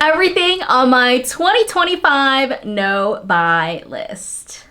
everything on my 2025 no buy list.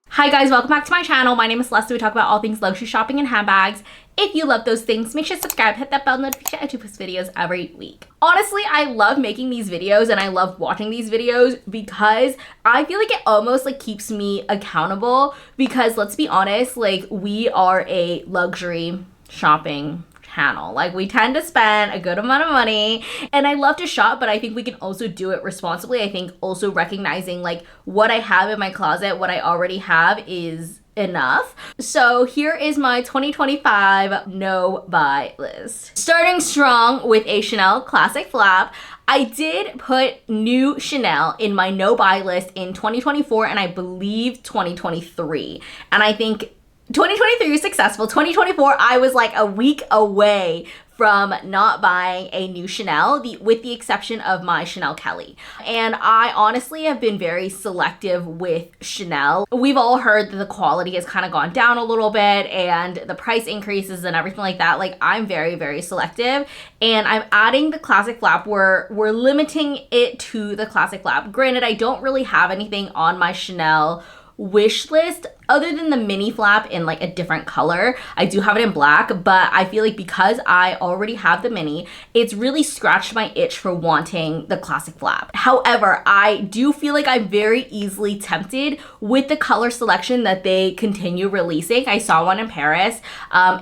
Hi guys, welcome back to my channel. My name is Celesta. We talk about all things luxury shopping and handbags. If you love those things, make sure to subscribe, hit that bell notification. I do post videos every week. Honestly, I love making these videos and I love watching these videos because I feel like it almost like keeps me accountable, because let's be honest, like we are a luxury shopping channel. Like we tend to spend a good amount of money, and I love to shop, but I think we can also do it responsibly. I think also recognizing like what I have in my closet, what I already have is enough. So here is my 2025 no buy list. Starting strong with a Chanel classic flap. I did put new Chanel in my no buy list in 2024 and I believe 2023. And I think 2023 was successful. 2024, I was like a week away from not buying a new Chanel, with the exception of my Chanel Kelly. And I honestly have been very selective with Chanel. We've all heard that the quality has kind of gone down a little bit and the price increases and everything like that. Like I'm very, very selective, and I'm adding the classic flap. We're limiting it to the classic flap. Granted, I don't really have anything on my Chanel wish list other than the mini flap in like a different color. I do have it in black, but I feel like because I already have the mini, it's really scratched my itch for wanting the classic flap. However, I do feel like I'm very easily tempted with the color selection that they continue releasing. I saw one in Paris.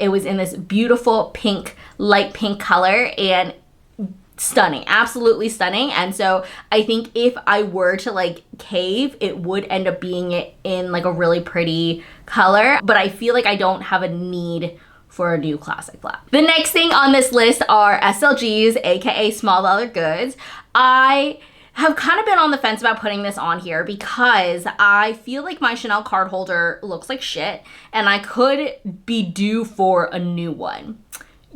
It was in this beautiful pink, light pink color, and stunning, absolutely stunning. And so I think if I were to like cave, it would end up being it in like a really pretty color, but I feel like I don't have a need for a new classic flap. The next thing on this list are SLGs, aka small leather goods. I have kind of been on the fence about putting this on here because I feel like my Chanel card holder looks like shit and I could be due for a new one.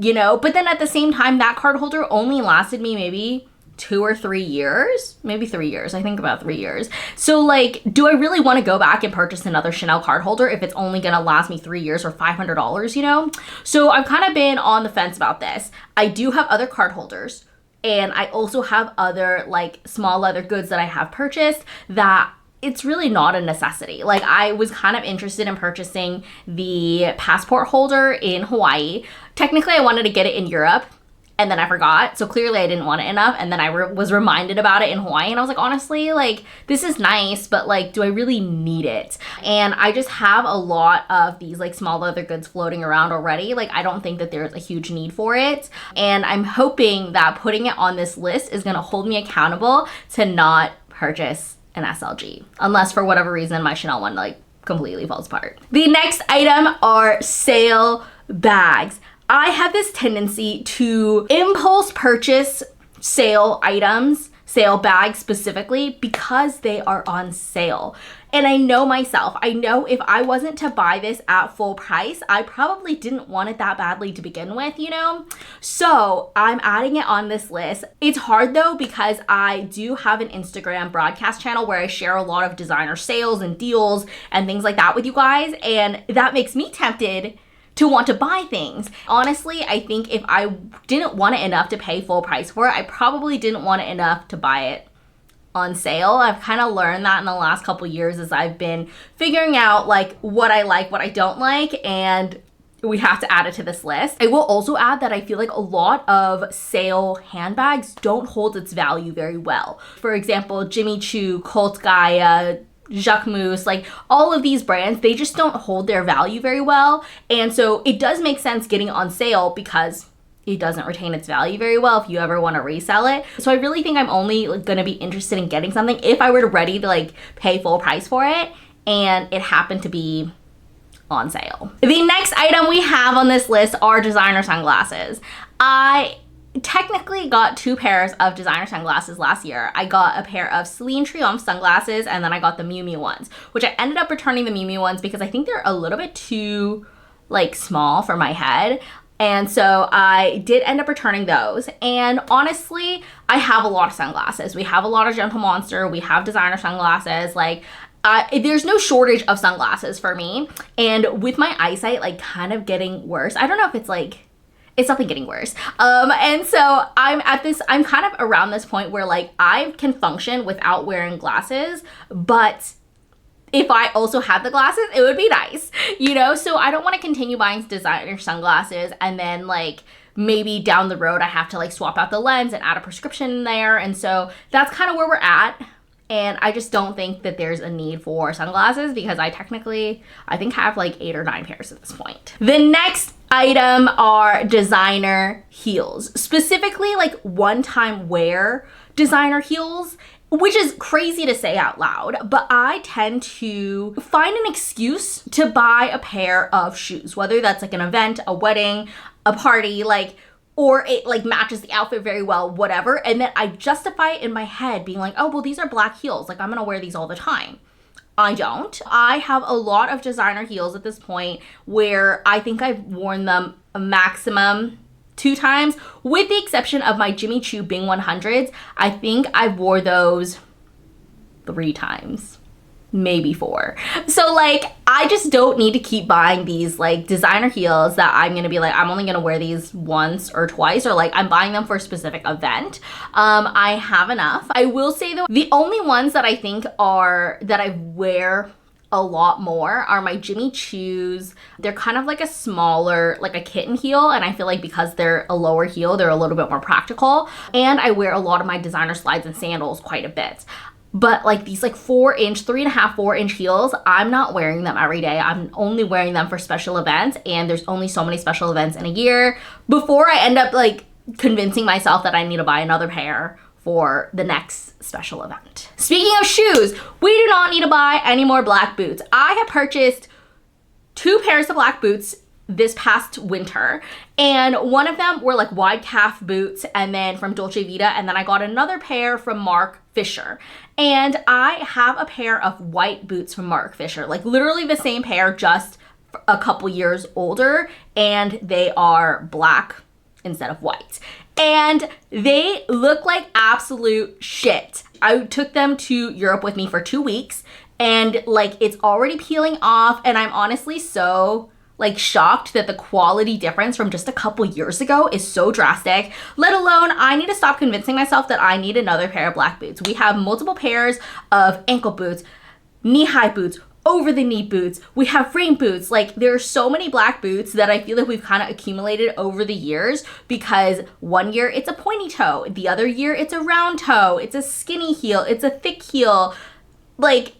You know, but then at the same time, that card holder only lasted me maybe 2 or 3 years, maybe 3 years. I think about 3 years. So like, do I really want to go back and purchase another Chanel card holder if it's only going to last me 3 years or $500, you know? So I've kind of been on the fence about this. I do have other card holders, and I also have other like small leather goods that I have purchased that it's really not a necessity. Like I was kind of interested in purchasing the passport holder in Hawaii. Technically I wanted to get it in Europe and then I forgot. So clearly I didn't want it enough. And then I was reminded about it in Hawaii and I was like, honestly, like this is nice, but like, do I really need it? And I just have a lot of these like small leather goods floating around already. Like I don't think that there's a huge need for it. And I'm hoping that putting it on this list is gonna hold me accountable to not purchase an SLG, unless for whatever reason my Chanel one like completely falls apart. The next item are sale bags. I have this tendency to impulse purchase sale items, sale bags specifically, because they are on sale. And I know myself, I know if I wasn't to buy this at full price, I probably didn't want it that badly to begin with, you know? So I'm adding it on this list. It's hard though, because I do have an Instagram broadcast channel where I share a lot of designer sales and deals and things like that with you guys. And that makes me tempted to want to buy things. Honestly, I think if I didn't want it enough to pay full price for it, I probably didn't want it enough to buy it on sale. I've kind of learned that in the last couple years as I've been figuring out like what I like, what I don't like, and we have to add it to this list. I will also add that I feel like a lot of sale handbags don't hold its value very well. For example, Jimmy Choo, Cult Gaia, Jacquemus, like all of these brands, they just don't hold their value very well. And so it does make sense getting on sale because it doesn't retain its value very well if you ever want to resell it. So I really think I'm only going to be interested in getting something if I were ready to like pay full price for it and it happened to be on sale. The next item we have on this list are designer sunglasses. I technically got 2 pairs of designer sunglasses last year. I got a pair of Celine Triomphe sunglasses and then I got the Miu Miu ones, which I ended up returning the Miu Miu ones because I think they're a little bit too like small for my head. And so I did end up returning those. And honestly, I have a lot of sunglasses. We have a lot of Gentle Monster. We have designer sunglasses. Like, there's no shortage of sunglasses for me. And with my eyesight like kind of getting worse, I don't know if it's like, it's definitely getting worse. And so I'm kind of around this point where like I can function without wearing glasses, but if I also had the glasses, it would be nice, you know? So I don't want to continue buying designer sunglasses and then like maybe down the road I have to like swap out the lens and add a prescription in there. And so that's kind of where we're at. And I just don't think that there's a need for sunglasses because I think have like 8 or 9 pairs at this point. The next item are designer heels, specifically like one-time wear designer heels, which is crazy to say out loud, but I tend to find an excuse to buy a pair of shoes, whether that's like an event, a wedding, a party, like, or it like matches the outfit very well, whatever. And then I justify it in my head being like, oh, well, these are black heels. Like I'm gonna wear these all the time. I don't. I have a lot of designer heels at this point where I think I've worn them a maximum 2 times, with the exception of my Jimmy Choo Bing 100s. I think I wore those 3 times. Maybe 4. So like I just don't need to keep buying these like designer heels that I'm gonna be like, I'm only gonna wear these once or twice, or like I'm buying them for a specific event. I have enough. I will say though, the only ones that I think that I wear a lot more are my Jimmy Choos. They're kind of like a smaller, like a kitten heel, and I feel like because they're a lower heel, they're a little bit more practical. And I wear a lot of my designer slides and sandals quite a bit. But like these like 4-inch, 3.5, 4-inch heels, I'm not wearing them every day. I'm only wearing them for special events, and there's only so many special events in a year before I end up like convincing myself that I need to buy another pair for the next special event. Speaking of shoes, we do not need to buy any more black boots. I have purchased 2 pairs of black boots this past winter, and one of them were like wide calf boots, and then from Dolce Vita, and then I got another pair from Mark Fisher. And I have a pair of white boots from Mark Fisher, like literally the same pair, just a couple years older, and they are black instead of white. And they look like absolute shit. I took them to Europe with me for 2 weeks, and like it's already peeling off, and I'm honestly so like shocked that the quality difference from just a couple years ago is so drastic, let alone I need to stop convincing myself that I need another pair of black boots. We have multiple pairs of ankle boots, knee-high boots, over-the-knee boots. We have frame boots. Like there are so many black boots that I feel like we've kind of accumulated over the years, because one year it's a pointy toe, the other year it's a round toe, it's a skinny heel, it's a thick heel. Like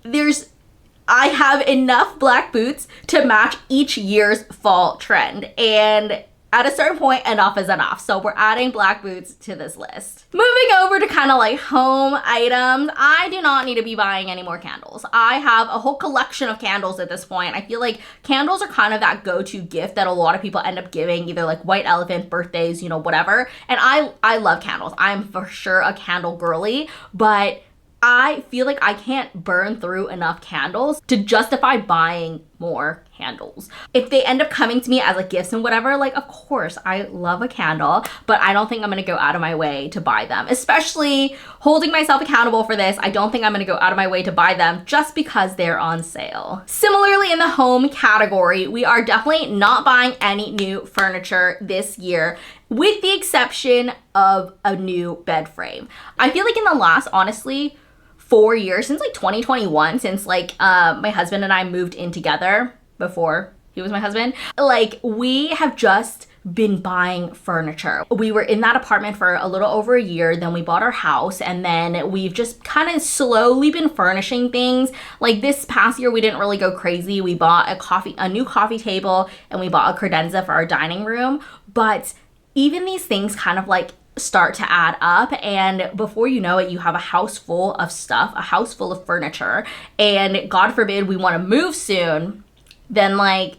I have enough black boots to match each year's fall trend, and at a certain point, enough is enough. So we're adding black boots to this list. Moving over to kind of like home items, I do not need to be buying any more candles. I have a whole collection of candles at this point. I feel like candles are kind of that go-to gift that a lot of people end up giving, either like white elephant, birthdays, you know, whatever. And I love candles. I'm for sure a candle girly, but I feel like I can't burn through enough candles to justify buying more candles. If they end up coming to me as like gifts and whatever, like of course I love a candle, but I don't think I'm gonna go out of my way to buy them, especially holding myself accountable for this. I don't think I'm gonna go out of my way to buy them just because they're on sale. Similarly, in the home category, we are definitely not buying any new furniture this year, with the exception of a new bed frame. I feel like in the last, honestly, 4 years, since like 2021, since like my husband and I moved in together before he was my husband, like we have just been buying furniture. We were in that apartment for a little over a year, then we bought our house, and then we've just kind of slowly been furnishing things. Like this past year, we didn't really go crazy. We bought a new coffee table, and we bought a credenza for our dining room. But even these things kind of like start to add up, and before you know it, you have a house full of stuff, a house full of furniture, and God forbid we want to move soon, then like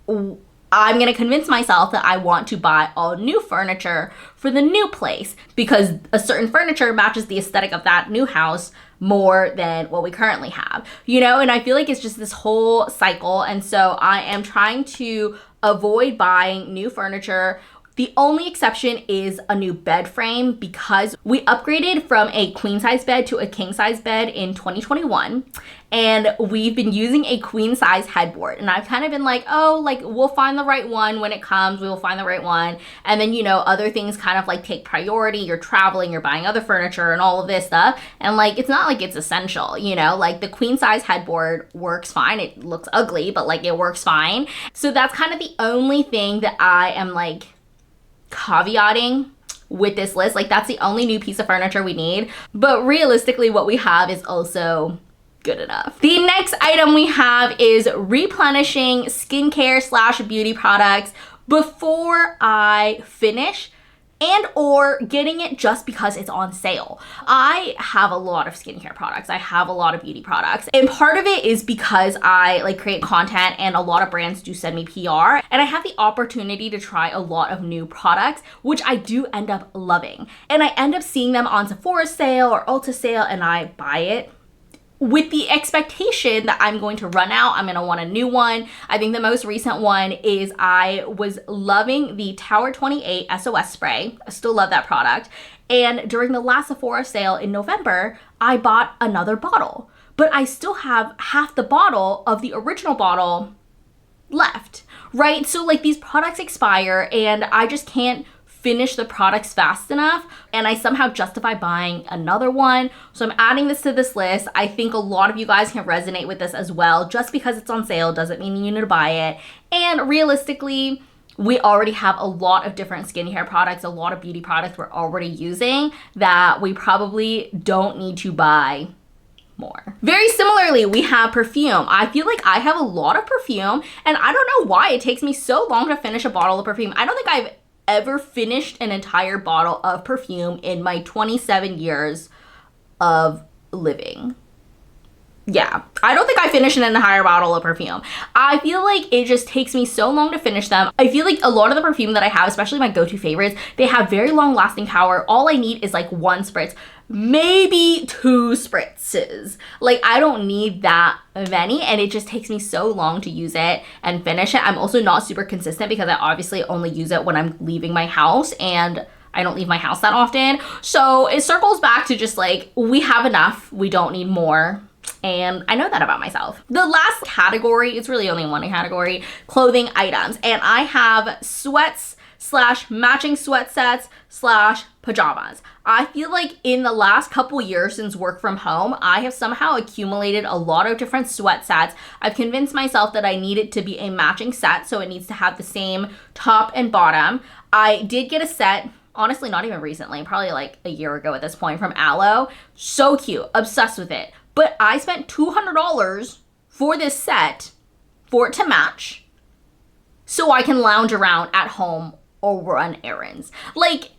I'm gonna convince myself that I want to buy all new furniture for the new place because a certain furniture matches the aesthetic of that new house more than what we currently have, you know? And I feel like it's just this whole cycle, and so I am trying to avoid buying new furniture. The only exception is a new bed frame because we upgraded from a queen size bed to a king size bed in 2021. and we've been using a queen size headboard, and I've kind of been like, oh, like we'll find the right one when it comes, we will find the right one. And then, you know, other things kind of like take priority. You're traveling, you're buying other furniture and all of this stuff. And like, it's not like it's essential, you know, like the queen size headboard works fine. It looks ugly, but like it works fine. So that's kind of the only thing that I am like caveating with this list. Like that's the only new piece of furniture we need, but realistically what we have is also good enough. The next item we have is replenishing skincare slash beauty products before I finish, and or getting it just because it's on sale. I have a lot of skincare products. I have a lot of beauty products. And part of it is because I like create content and a lot of brands do send me PR, and I have the opportunity to try a lot of new products, which I do end up loving. And I end up seeing them on Sephora sale or Ulta sale, and I buy it with the expectation that I'm going to run out. I'm going to want a new one. I think the most recent one is I was loving the Tower 28 SOS spray. I still love that product. And during the last Sephora sale in November, I bought another bottle, but I still have half the bottle of the original bottle left, right? So like these products expire and I just can't finish the products fast enough, and I somehow justify buying another one. So I'm adding this to this list. I think a lot of you guys can resonate with this as well. Just because it's on sale doesn't mean you need to buy it. And realistically, we already have a lot of different skincare products, a lot of beauty products we're already using that we probably don't need to buy more. Very similarly, we have perfume. I feel like I have a lot of perfume, and I don't know why it takes me so long to finish a bottle of perfume. I don't think I've ever finished an entire bottle of perfume in my 27 years of living. Yeah, I don't think I finished an entire bottle of perfume. I feel like it just takes me so long to finish them. I feel like a lot of the perfume that I have, especially my go-to favorites, they have very long lasting power. All I need is like one spritz, maybe 2 spritzes. Like I don't need that many, and it just takes me so long to use it and finish it. I'm also not super consistent because I obviously only use it when I'm leaving my house, and I don't leave my house that often. So it circles back to just like, we have enough, we don't need more. And I know that about myself. The last category, it's really only one category, clothing items. And I have sweats slash matching sweat sets slash pajamas. I feel like in the last couple years since work from home, I have somehow accumulated a lot of different sweat sets. I've convinced myself that I need it to be a matching set, so it needs to have the same top and bottom. I did get a set, honestly, not even recently, probably like a year ago at this point, from Aloe. So cute, obsessed with it. But I spent $200 for this set for it to match so I can lounge around at home or run errands. Like,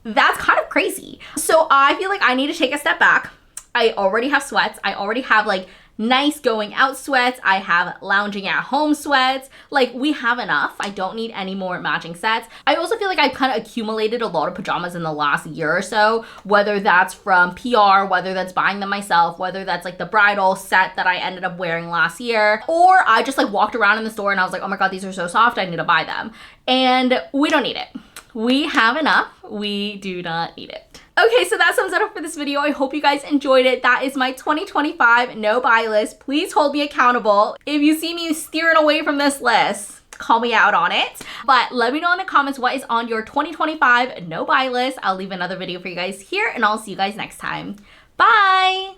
that's kind of crazy. So I feel like I need to take a step back. I already have sweats. I already have like nice going out sweats. I have lounging at home sweats. Like we have enough. I don't need any more matching sets. I also feel like I've kind of accumulated a lot of pajamas in the last year or so, whether that's from PR, whether that's buying them myself, whether that's like the bridal set that I ended up wearing last year, or I just like walked around in the store and I was like, oh my God, these are so soft, I need to buy them. And we don't need it. We have enough. We do not need it. Okay, so that sums it up for this video. I hope you guys enjoyed it. That is my 2025 no buy list. Please hold me accountable. If you see me steering away from this list, call me out on it. But let me know in the comments what is on your 2025 no buy list. I'll leave another video for you guys here, and I'll see you guys next time. Bye!